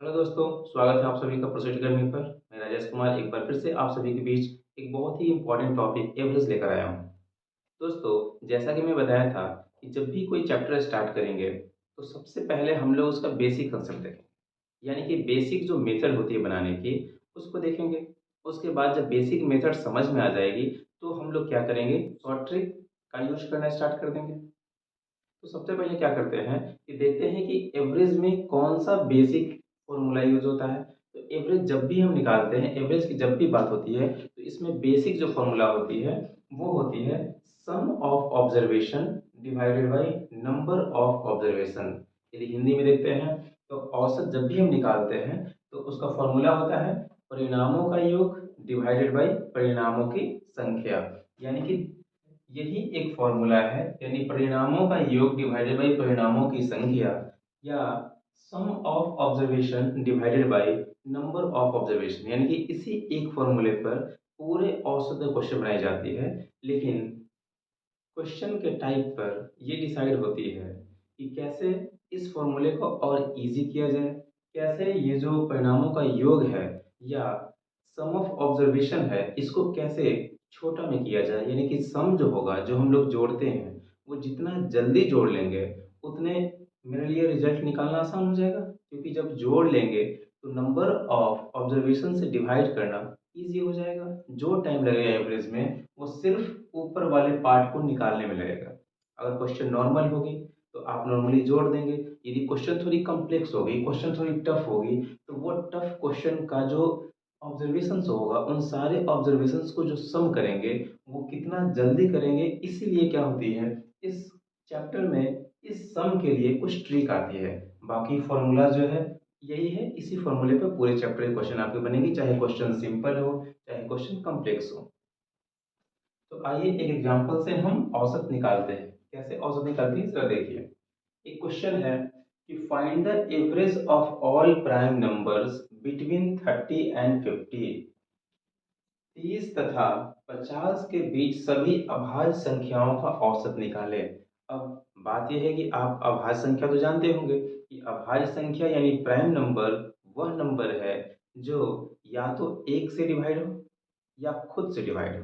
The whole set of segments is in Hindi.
हेलो दोस्तों, स्वागत है आप सभी का प्रोसीड करने पर। मैं राजेश कुमार एक बार फिर से आप सभी के बीच एक बहुत ही इम्पोर्टेंट टॉपिक एवरेज लेकर आया हूँ। दोस्तों, जैसा कि मैं बताया था कि जब भी कोई चैप्टर स्टार्ट करेंगे तो सबसे पहले हम लोग उसका बेसिक कंसेप्ट देखेंगे, यानी कि बेसिक जो मेथड होती है बनाने की उसको देखेंगे। उसके बाद जब बेसिक मेथड समझ में आ जाएगी तो हम लोग क्या करेंगे, शॉर्ट ट्रिक का यूज करना स्टार्ट कर देंगे। तो सबसे पहले क्या करते हैं कि देखते हैं कि एवरेज में कौन सा बेसिक फॉर्मूला यूज होता है। तो एवरेज जब भी हम निकालते हैं, एवरेज की जब भी बात होती है तो इसमें बेसिक जो फॉर्मूला होती है वो होती है sum of observation divided by number of observation. यदि हिंदी में देखते हैं तो औसत जब भी हम निकालते हैं तो उसका फॉर्मूला होता है परिणामों का योग डिवाइडेड बाय परिणामों की संख्या। यानी कि यही एक फॉर्मूला है, यानी परिणामों का योग डिवाइडेड बाय परिणामों की संख्या, या sum of observation divided by number of observation. यानी कि इसी एक फॉर्मूले पर पूरे औसत क्वेश्चन बनाई जाती है। लेकिन क्वेश्चन के टाइप पर ये डिसाइड होती है कि कैसे इस फॉर्मूले को और इजी किया जाए, कैसे ये जो परिणामों का योग है या सम ऑफ ऑब्जर्वेशन है इसको कैसे छोटा में किया जाए। यानी कि सम जो होगा, जो हम लोग जोड़ते हैं, वो जितना जल्दी जोड़ लेंगे उतने मेरे लिए रिजल्ट निकालना आसान हो जाएगा, क्योंकि जब जोड़ लेंगे तो नंबर ऑफ ऑब्जर्वेशन से डिवाइड करना इजी हो जाएगा। जो टाइम लगेगा एवरेज में वो सिर्फ ऊपर वाले पार्ट को निकालने में लगेगा। अगर क्वेश्चन नॉर्मल होगी तो आप नॉर्मली जोड़ देंगे। यदि क्वेश्चन थोड़ी कॉम्प्लेक्स होगी, क्वेश्चन थोड़ी टफ होगी, तो वो टफ क्वेश्चन का जो ऑब्जर्वेशंस होगा उन सारे ऑब्जर्वेशंस को जो सम करेंगे वो कितना जल्दी करेंगे। इसीलिए क्या होती है, इस चैप्टर में इस सम के लिए कुछ ट्रिक आती है। बाकी फॉर्मूला जो है यही है, इसी फॉर्मूले पे पूरे चैप्टर के क्वेश्चन आपके बनेंगे, चाहे क्वेश्चन सिंपल हो चाहे क्वेश्चन कॉम्प्लेक्स हो। तो आइए एक एग्जांपल से हम औसत निकालते हैं। कैसे औसत निकालते हैं जरा देखिए। एक क्वेश्चन है कि find the average of all prime numbers between 30 and 50। 30 तथा 50 के बीच सभी अभाज्य संख्याओं का औसत निकालें। अब बात यह है कि आप अभाज्य संख्या तो जानते होंगे कि अभाज्य संख्या यानी प्राइम नंबर वह नंबर है जो या तो एक से डिवाइड हो या खुद से डिवाइड हो।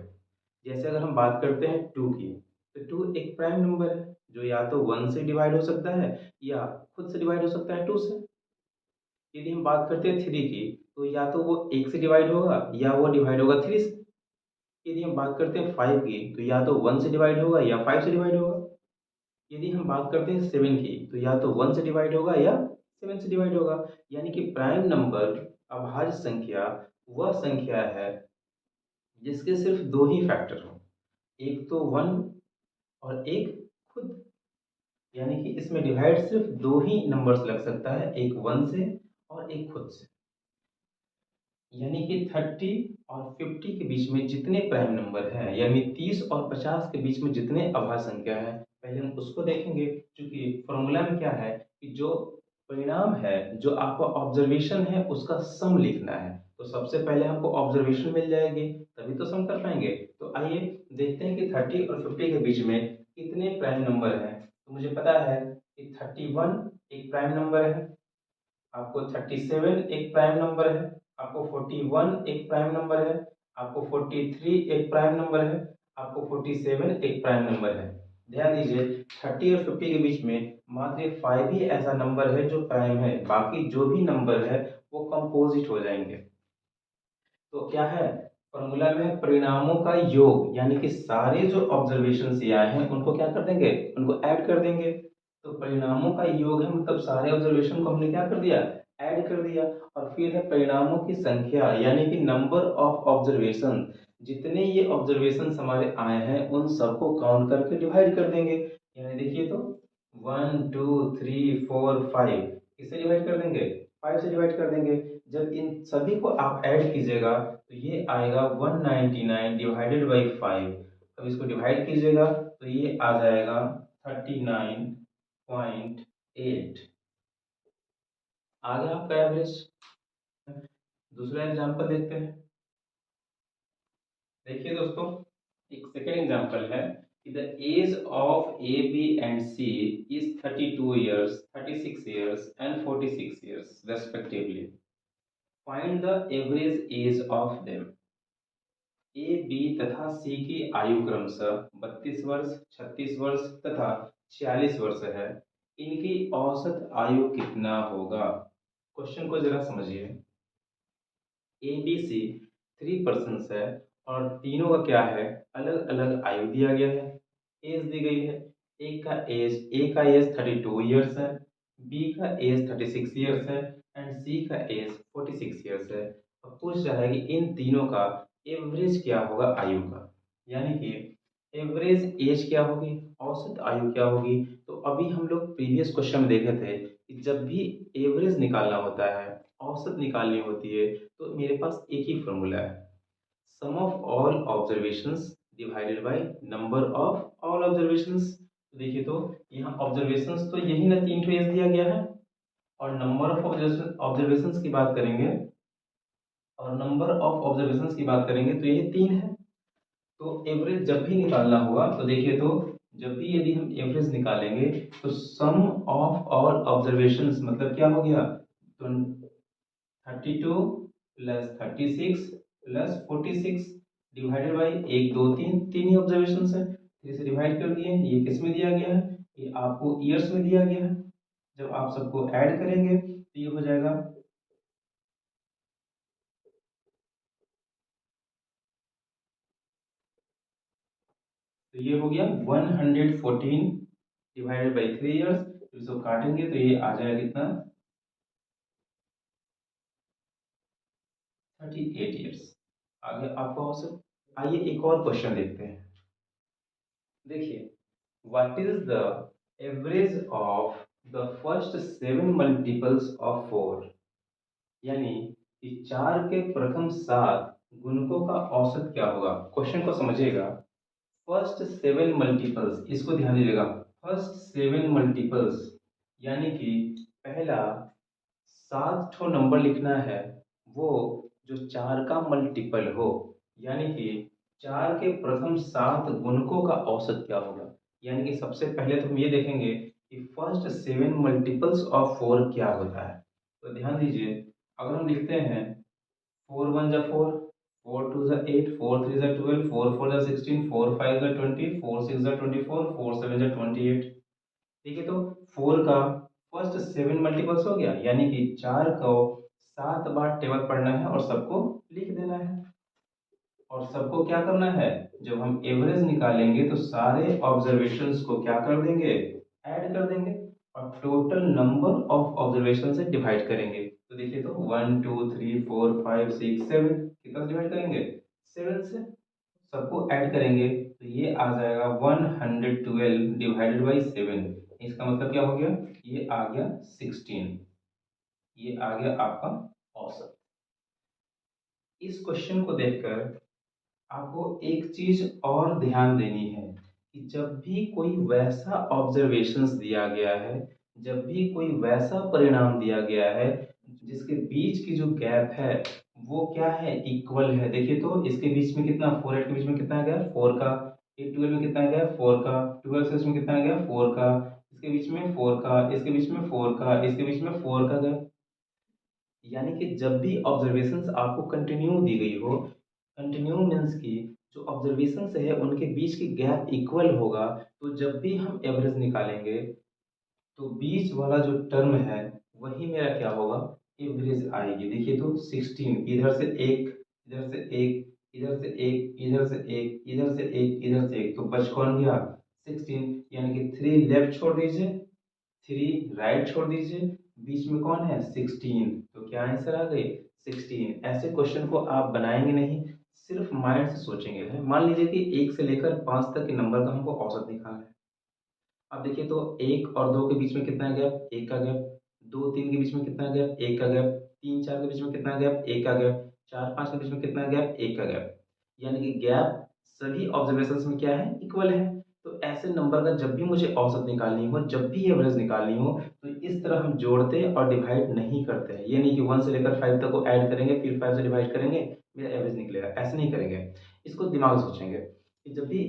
जैसे अगर हम बात करते हैं टू की, तो टू एक प्राइम नंबर है जो या तो वन से डिवाइड हो सकता है या खुद से डिवाइड हो सकता है टू से। यदि हम बात करते हैं थ्री की, तो या तो वो एक से डिवाइड होगा या वो डिवाइड होगा थ्री से। यदि हम बात करते हैं फाइव की, तो या तो वन से डिवाइड होगा या फाइव से डिवाइड होगा। यदि हम बात करते हैं सेवन की, तो या तो वन से डिवाइड होगा या सेवन से डिवाइड होगा। यानी कि प्राइम नंबर अभाज्य संख्या वह संख्या है जिसके सिर्फ दो ही फैक्टर हो, एक तो वन और एक खुद। यानी कि इसमें डिवाइड सिर्फ दो ही नंबर्स लग सकता है, एक वन से और एक खुद से। यानी कि 30 और 50 के बीच में जितने प्राइम नंबर हैं, यानी 30 और 50 के बीच में जितने अभाज्य संख्या हैं, पहले हम उसको देखेंगे। क्योंकि फॉर्मूला में क्या है कि जो परिणाम है, जो आपका ऑब्जर्वेशन है, उसका सम लिखना है। तो सबसे पहले हमको ऑब्जर्वेशन मिल जाएगी, तभी तो सम कर पाएंगे। तो आइए देखते हैं कि 30 और 50 के बीच में कितने प्राइम नंबर हैं। तो मुझे पता है कि 31 एक प्राइम नंबर है, आपको 37 एक प्राइम नंबर है, आपको 41 एक प्राइम नंबर है, आपको 43 एक प्राइम नंबर है, आपको 47 एक प्राइम नंबर है। ध्यान दीजिए, 30 और 50 के बीच में मात्र 5 ही ऐसा नंबर है जो प्राइम है, बाकी जो भी नंबर है वो कंपोजिट हो जाएंगे। तो क्या है, फॉर्मूला में है परिणामों का योग, यानी कि सारे जो ऑब्जर्वेशन ये आए हैं उनको क्या कर देंगे, उनको ऐड कर देंगे। तो परिणामों का योग है, मतलब सारे ऑब्जर्वेशन को हमने क्या कर दिया, ऐड कर दिया। और फिर है परिणामों की संख्या, यानी कि नंबर ऑफ ऑब्जर्वेशन। जितने ये ऑब्जर्वेशन हमारे आए हैं उन सबको काउंट करके डिवाइड कर देंगे। यानी देखिए तो one two three four five, किससे डिवाइड कर देंगे, फाइव से डिवाइड कर देंगे। जब इन सभी को आप ऐड कीजिएगा तो ये आएगा 199 डिवाइडेड बाई 5। अब इसको डिवाइड कीजिएगा तो ये आ जाएगा 39.8। आ गया आपका एवरेज। दूसरा एग्जांपल देखते हैं। देखिए दोस्तों, एक सेकेंड एग्जांपल है कि the age of A, B, and C is 32 years, 36 years, and 46 years, respectively. Find the average age of them. A, B तथा सी की आयु क्रमशः 32 वर्ष, 36 वर्ष तथा 46 वर्ष है। इनकी औसत आयु कितना होगा? क्वेश्चन को जरा समझिए। ए बी सी 3 पर्सन्स है और तीनों का क्या है, अलग अलग आयु दिया गया है, एज दी गई है। ए का एज 32 ईयर्स है, बी का एज 36 ईयर्स है एंड सी का एज 46 ईयर्स है। अब पूछ रहा है कि इन तीनों का एवरेज क्या होगा आयु का, यानी कि एवरेज एज क्या होगी, औसत आयु क्या होगी। तो अभी हम लोग प्रीवियस क्वेश्चन में देखे थे कि जब भी एवरेज निकालना होता है, औसत निकालनी होती है, तो मेरे पास एक ही फॉर्मूला है, sum of all observations divided by number of all observations. देखिए तो यहाँ ऑब्जर्वेशंस तो यही ना, 3 दिया गया है, और नंबर ऑफ ऑब्जर्वेशंस की बात करेंगे, और नंबर ऑफ ऑब्जर्वेशंस की बात करेंगे तो ये 3 है। तो एवरेज जब भी निकालना होगा तो देखिए तो, जब भी यदि हम एवरेज निकालेंगे तो सम ऑफ ऑल ऑब्जर्वेशंस मतलब क्या हो गया, 32 प्लस 36 प्लस 46 डिवाइडेड बाई 1 2 3, तीन ही ऑब्जर्वेशन है, 3 से डिवाइड कर दिए। ये किस में दिया गया है, ये आपको ईयर्स में दिया गया है। जब आप सबको ऐड करेंगे तो ये हो जाएगा, तो ये हो गया 114 डिवाइडेड बाई 3 ईयर्स। तो इसको काटेंगे तो ये आ जाएगा कितना, 38 ईयर्स। आगे आपका औसत। आइए एक और क्वेश्चन देखते हैं। देखिए, what is the average of the first 7 multiples of 4, यानी कि 4 के प्रथम 7 गुणकों का औसत क्या होगा। क्वेश्चन को समझिएगा। फर्स्ट 7 मल्टीपल्स, इसको ध्यान दीजिएगा, फर्स्ट 7 मल्टीपल्स यानी कि पहला 7 ठो नंबर लिखना है, वो जो 4 का मल्टीपल हो, यानी कि 4 के प्रथम 7 गुणकों का औसत क्या होगा। यानी कि सबसे पहले तो हम ये देखेंगे कि फर्स्ट 7 मल्टीपल्स ऑफ 4 क्या होता है। तो ध्यान दीजिए, अगर हम लिखते हैं 4 1 जा 4, 4 2 जा 8, 4 3 जा 12, 4 4 जा 16, 4 5 जा 20, 4 6 जा 24, 4 7 जा 28। ठीक है, तो 4 का फर्स्ट 7 मल्टीपल्स हो गया, यानी कि 4 को 7 बार टेबल पढ़ना है और सबको लिख देना है। और सबको क्या करना है, जब हम एवरेज निकालेंगे तो सारे ऑब्जर्वेशंस को क्या कर देंगे, ऐड कर देंगे, और टोटल नंबर ऑफ ऑब्जर्वेशन से डिवाइड करेंगे। तो देखिए तो 1 2 3 4 5 6 7, कितना डिवाइड करेंगे, 7 से। सबको ऐड करेंगे तो ये आ जाएगा 112 डिवाइडेड बाई 7। इसका मतलब क्या हो गया, ये आ गया 16। ये आ गया आपका औसत। इस क्वेश्चन को देखकर आपको एक चीज और ध्यान देनी है कि जब भी कोई वैसा ऑब्जर्वेशंस दिया गया है, जब भी कोई वैसा परिणाम दिया गया है जिसके बीच की जो गैप है वो क्या है, इक्वल है। देखिए तो इसके बीच में कितना, 4 8 के बीच में कितना आ गया, 4 का। 8 12 में कितना आ गया, 4 का। 12 से इसमें कितना आ गया, 4 का। इसके बीच में 4 का, इसके बीच में 4 का, इसके बीच में 4 का गैप। यानी कि जब भी ऑब्जर्वेशंस आपको कंटिन्यू दी गई हो, कंटिन्यू मीन्स की जो ऑब्जर्वेशंस है उनके बीच की गैप इक्वल होगा, तो जब भी हम एवरेज निकालेंगे तो बीच वाला जो टर्म है वही मेरा क्या होगा, एवरेज आएगी। देखिए तो 16, इधर से एक, इधर से एक, इधर से एक, इधर से एक, इधर से एक, इधर से एक, तो बच कौन गया, 16। यानी कि 3 लेफ्ट छोड़ दीजिए, 3 राइट छोड़ दीजिए, बीच में कौन है, 16। तो क्या आंसर आ गई, 16। ऐसे क्वेश्चन को आप बनाएंगे नहीं, सिर्फ माइंड से सोचेंगे। मान लीजिए कि 1 से लेकर 5 तक के नंबर का हमको औसत निकालना है। अब देखिए तो 1 और 2 के बीच में कितना गैप, 1 का गैप। 2 3 के बीच में कितना गैप, 1 का गैप। 3 4 के बीच में कितना गैप, 1 का गैप। 4 5 के बीच में कितना गैप, 1 का गैप। यानी कि गैप सभी ऑब्जर्वेशंस में क्या है, इक्वल है। तो ऐसे नंबर का जब भी मुझे औसत निकालनी हो, जब भी एवरेज निकालनी हो, तो इस तरह हम जोड़ते और डिवाइड नहीं करते हैं। ये नहीं कि 1 से लेकर 5 तक को ऐड करेंगे फिर 5 से डिवाइड करेंगे मेरा एवरेज निकलेगा, ऐसे नहीं करेंगे। इसको दिमाग से सोचेंगे कि जब भी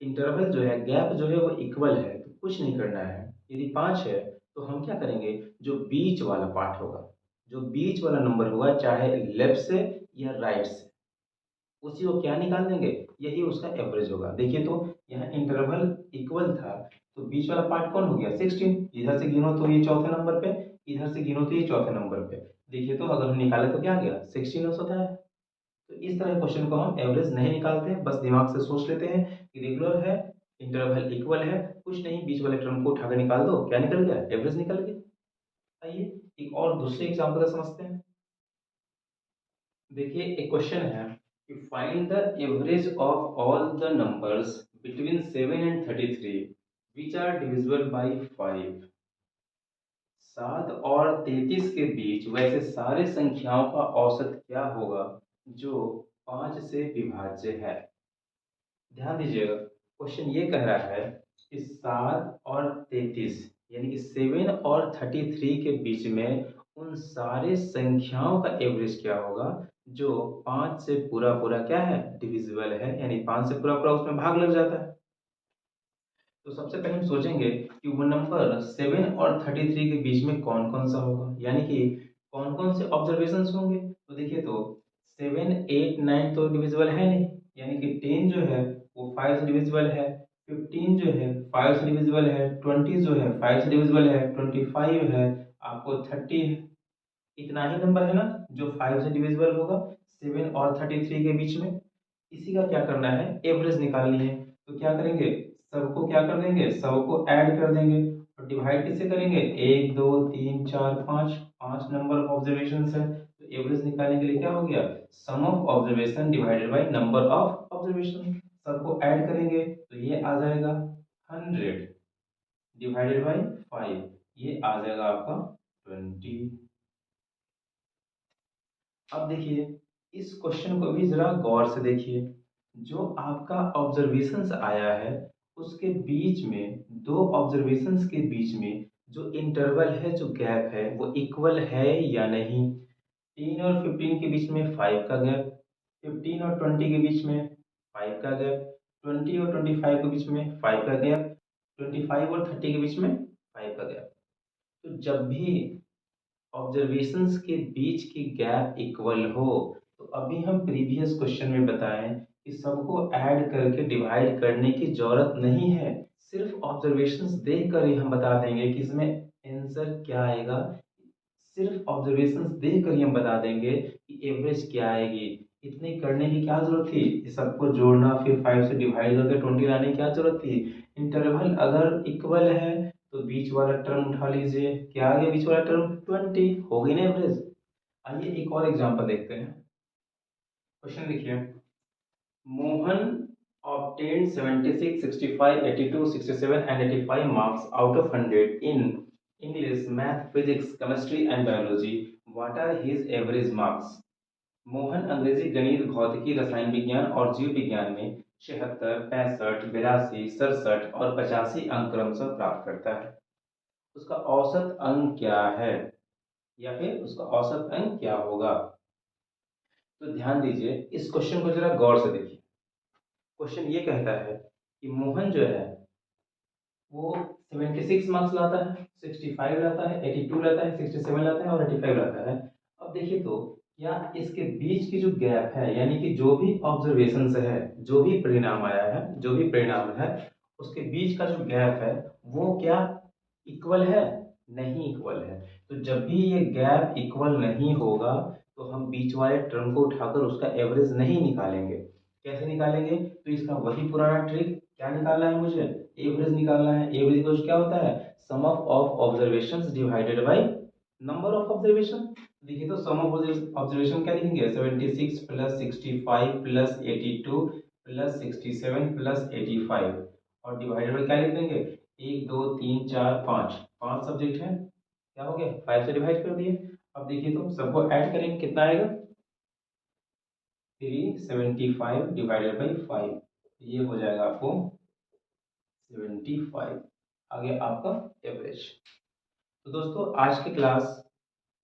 इंटरवल जो है, गैप जो है वो इक्वल है, तो कुछ नहीं करना है। यदि 5 है तो हम क्या करेंगे, जो बीच वाला पार्ट होगा, जो बीच वाला नंबर होगा, चाहे लेफ्ट से या राइट से, उसी को क्या निकाल देंगे, यही उसका एवरेज होगा। देखिए तो यहाँ इंटरवल इक्वल था, तो बीच वाला पार्ट कौन हो गया, 16। इधर से गिनो तो ये चौथे नंबर पे, इधर से गिनो तो ये चौथे नंबर पे। देखिए तो अगर हम निकाले तो क्या आ गया, 16 होता है। तो इस तरह क्वेश्चन को हम एवरेज नहीं निकालते हैं, बस दिमाग से सोच लेते हैं कि रेगुलर है, इंटरवल इक्वल है, कुछ नहीं, बीच वाले टर्म को उठा के निकाल दो, क्या निकल गया, एवरेज निकल गया। आइए एक और दूसरे एग्जाम्पल से समझते हैं। देखिए एक क्वेश्चन है कि find the average of all the numbers between 7 and 33 which are divisible by 5। 7 और 33 के बीच वैसे सारे संख्याओं का औसत क्या होगा जो 5 से विभाज्य है। ध्यान दीजिएगा, क्वेश्चन ये कह रहा है कि 7 और 33 यानी कि 7 और 33 के बीच में उन सारे संख्याओं का एवरेज क्या होगा जो 5 से पूरा पूरा क्या है, डिविजिबल है, यानी 5 से पूरा पूरा उसमें भाग लग जाता है। तो सबसे पहले हम सोचेंगे कि वो नंबर 7 और 33 के बीच में कौन कौन सा होगा, यानी कि कौन कौन से ऑब्जर्वेशन होंगे। तो देखिए तो 7 8 9 तो डिविजिबल है नहीं, यानी कि 10 जो है वो 5 से डिविजिबल है, 15 जो है 5 से डिविजिबल है, 20 जो है 5 से डिविजिबल है, 25 है, आपको 30 है। इतना ही नंबर है ना जो 5 से डिविजिबल होगा 7 और 33 के बीच में। इसी का क्या करना है, एवरेज निकालनी है। तो क्या करेंगे, सबको क्या कर देंगे, सबको ऐड कर देंगे, और डिवाइड किससे करेंगे, 1 2 3 4 5, 5 नंबर ऑफ ऑब्जर्वेशन है। तो एवरेज निकालने के लिए क्या हो गया, sum of observation divided by number of observation. सबको ऐड करेंगे तो ये आ जाएगा 100 डिवाइडेड बाय 5, ये आ जाएगा आपका 20। अब देखिए इस क्वेश्चन को भी जरा गौर से देखिए, जो आपका ऑब्जर्वेशंस आया है उसके बीच में, दो ऑब्जर्वेशंस के बीच में जो इंटरवल है, जो गैप है, वो इक्वल है या नहीं। 3 और 15 के बीच में 5 का गैप, 15 और 20 के बीच में 5 का गैप, 20 और 25 के बीच में 5 का गैप, 25 और 30 के बीच में 5 का गैप। तो जब भी ऑब्जर्वेशंस के बीच की गैप इक्वल हो, तो अभी हम प्रीवियस क्वेश्चन में बताएं कि सबको ऐड करके डिवाइड करने की जरूरत नहीं है। सिर्फ ऑब्जर्वेशंस देख कर ही हम बता देंगे कि इसमें आंसर क्या आएगा। सिर्फ ऑब्जर्वेशंस देख कर ही हम बता देंगे कि एवरेज क्या आएगी। इतनी करने की क्या जरूरत थी, ये सबको जोड़ना फिर 5 से डिवाइड करके 20 लाने की क्या जरूरत थी। इंटरवल अगर इक्वल है तो बीच वाला टर्म उठा लीजिए, क्या आ गया बीच वाला टर्म, 20 हो गई ना एवरेज। आइए एक और एग्जांपल देखते हैं। क्वेश्चन देखिए, Mohan obtained 76, 65, 82, 67 and 85 marks out of 100 in English, Math, Physics, Chemistry and Biology. What are his average marks? Mohan अंग्रेजी, गणित, भौतिकी, रसायन विज्ञान और जीव विज्ञान में 76, 65, 82, 67 और 85 अंक क्रमशः प्राप्त करता है। उसका औसत अंक क्या है, या फिर उसका औसत अंक क्या होगा। तो ध्यान दीजिए, इस क्वेश्चन को जरा गौर से देखिए। क्वेश्चन ये कहता है कि मोहन जो है वो 76 मार्क्स लाता है, 65 लाता है, 82 लाता है, 67 लाता है और 85 लाता है। अब देखिए तो क्या इसके बीच की जो गैप है, यानी कि जो भी ऑब्जर्वेशन है, जो भी परिणाम आया है, जो भी परिणाम है, उसके बीच का जो गैप है वो क्या इक्वल है, नहीं इक्वल है। तो जब भी ये गैप इक्वल नहीं होगा तो हम बीच वाले टर्म को उठाकर उसका एवरेज नहीं निकालेंगे। कैसे निकालेंगे, तो इसका वही पुराना ट्रिक, क्या निकालना है मुझे, एवरेज निकालना है। एवरेज इक्वल्स क्या होता है, sum of observations divided by number of observation. देखिए तो सम ऑफ ऑब्जर्वेशन क्या लिखेंगे, 76 प्लस 65 प्लस 82 प्लस 67 प्लस 85, और डिवाइडेड बाय क्या लिख देंगे, 1 2 3 4 5, 5 सब्जेक्ट है, क्या हो गया 5 से डिवाइड कर दिए। अब देखिए तो सबको ऐड करेंगे कितना आएगा, 375 डिवाइडेड बाई 5, ये हो जाएगा आपको 75, आ गया आपका एवरेज। तो दोस्तों आज की क्लास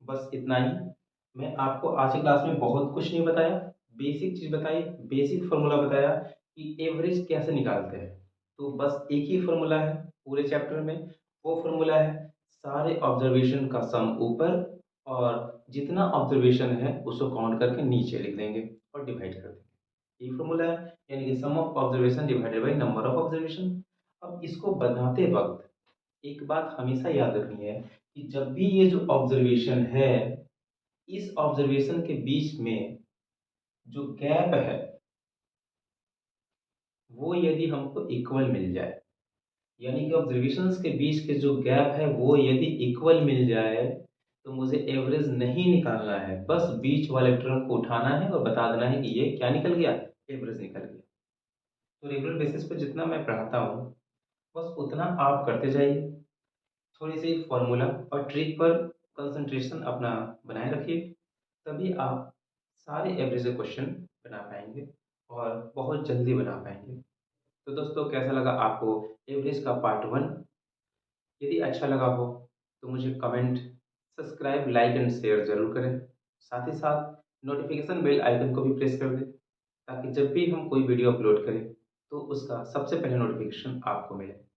बस इतना ही। मैं आपको आज की क्लास में बहुत कुछ नहीं बताया, बेसिक चीज बताई, बेसिक फॉर्मूला बताया कि एवरेज कैसे निकालते हैं। तो बस एक ही फॉर्मूला है पूरे चैप्टर में, वो फॉर्मूला है सारे ऑब्जर्वेशन का सम ऊपर और जितना ऑब्जर्वेशन है उसको काउंट करके नीचे लिख देंगे और डिवाइड कर देंगे। यही फॉर्मूला है, यानी कि sum of observation divided by number of observation. अब इसको बनाते वक्त एक बात हमेशा याद रखनी है कि जब भी ये जो ऑब्जर्वेशन है, इस ऑब्जर्वेशन के बीच में जो गैप है वो यदि हमको इक्वल मिल जाए, यानी कि ऑब्जर्वेशंस के बीच के जो गैप है वो यदि इक्वल मिल जाए, तो मुझे एवरेज नहीं निकालना है, बस बीच वाले टर्म को उठाना है और बता देना है कि ये क्या निकल गया, एवरेज निकल गया। तो रेगुलर बेसिस पे जितना मैं पढ़ाता हूँ बस उतना आप करते जाइए, थोड़ी सी फॉर्मूला और ट्रिक पर कंसंट्रेशन अपना बनाए रखिए, तभी आप सारे एवरेज क्वेश्चन बना पाएंगे और बहुत जल्दी बना पाएंगे। तो दोस्तों कैसा लगा आपको एवरेज का पार्ट वन? यदि अच्छा लगा हो तो मुझे comment, subscribe, like and share ज़रूर करें। साथ ही साथ नोटिफिकेशन बेल आइकन को भी प्रेस कर दें, ताकि जब भी हम कोई वीडियो अपलोड करें तो उसका सबसे पहले नोटिफिकेशन आपको मिले।